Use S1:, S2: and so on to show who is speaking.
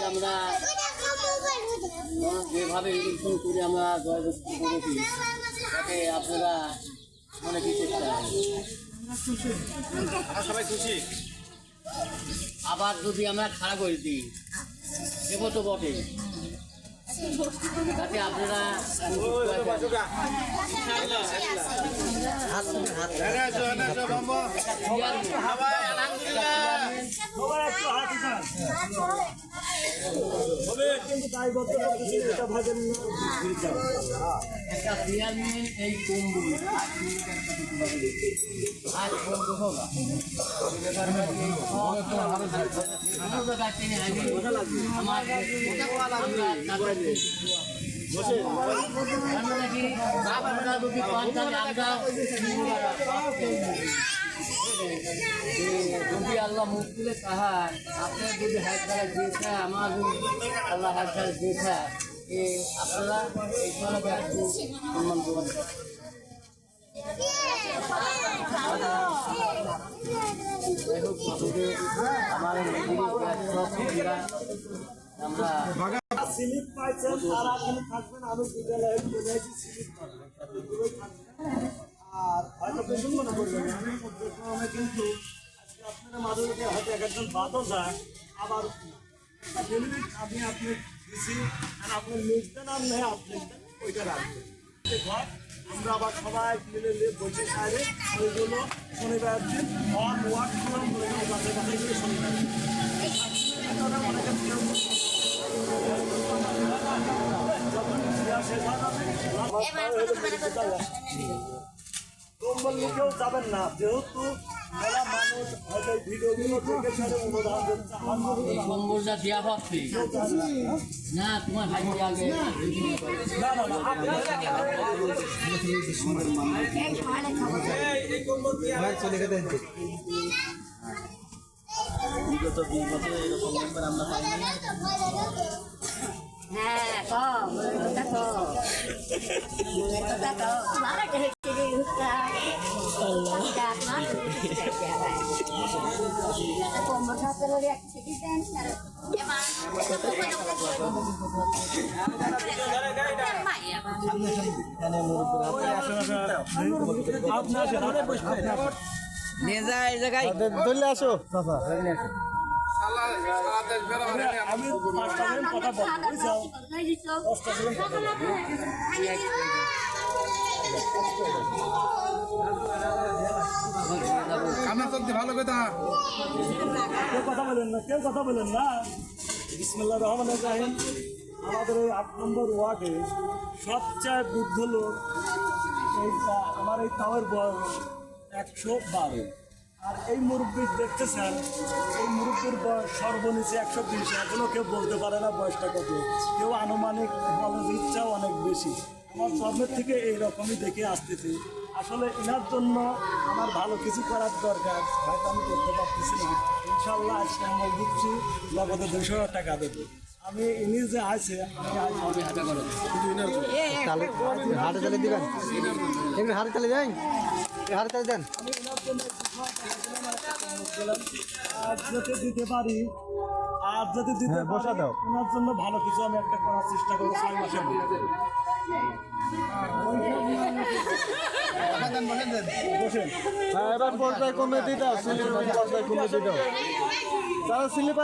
S1: আমরা যেভাবে ইলেকশন করে আমরা জয়যুক্ত করেছি তাতে আপনারা মনে কি চেষ্টা সবাই খুশি। আবার যদি আমরা খারাপ করে দিই দেবো তো বটে, তাতে আপনারা একটা চেয়ারম্যান এই কুম্ভু আজ বন্ধ হোক যদি আল্লাহ মুখ তুলে তাহার আপনার যদি হাত দ্বারা দিয়েছে আমার আল্লাহ হাত দ্বারা দিয়েছে আপনারা এই ধরনের একটু সম্মান করবেন। আমার আমরা
S2: স্লিপ পাইছেন তারা এখানে থাকবেন, আমি বিদ্যালয়ে চলে আসি স্লিপ আর হয়তো বেশি মনে করবেন আমি কিন্তু আপনারা মাঝে মাঝে হয়তো এক একজন বাদও যায় আবার আমি আপনি দিচ্ছি আর আপনার লিখতে নাম নেই আপনি ওইটা রাখবেন। আমরা আবার সবাই মিলে বসে সাইডে ওইগুলো শনিবার দিন ওয়ার্ড করলাম বাসে বাসে গিয়ে শনিবার কম্বল মুখেও যাবেন না, যেহেতু মেলা মানুষ হয়তো ভিডিওগুলো দেখে অনুদান দিচ্ছে।
S1: কম্বলটা দেওয়া পাচ্ছি না তোমার ভাই আগে বিগত ২ বছরে এরকম মেম্বার আমরা পাইনি।
S2: চলে আসো
S3: ভালো কথা
S2: কেউ কথা বলেন না, কেউ কথা বলেন না। বিসমিল্লাহির রহমানির রহিম। আমাদের এই ৮ নম্বর ওয়ার্ডে সবচেয়ে বৃদ্ধ লোক এইটা আমার এই তাওয়ের বয়স ১১২। আর এই মুরব্বী দেখতেছেন, এই মুরব্বীর বয়স সর্বনিচে ১২০। এখনও কেউ বলতে পারে না বয়সটা কত, কেউ আনুমানিক বলার ইচ্ছাও অনেক বেশি। আমার জন্মের থেকে এইরকমই দেখে আসতেছি। আসলে এনার জন্য আমার ভালো কিছু করার দরকার, হয়তো আমি করতে পারতেছি না। ইনশাল্লাহ আজকে আমি দিচ্ছি নগদে ২০০ টাকা দেবো। আমি ইনি যে আছে
S3: হাটে চলে দিবেন, এমনি হাটে চলে যাই, হাটে চলে দেন।
S2: আর যদি দিতে পারি, আর যদি দিতে বসা দাও, ওনার জন্য ভালো কিছু আমি একটা করার চেষ্টা করবো ৬ মাসের মধ্যে। বসেন
S3: এবার পর্যায় কমে দিতে, পর্যায় কমে দিতে তারা স্লিপ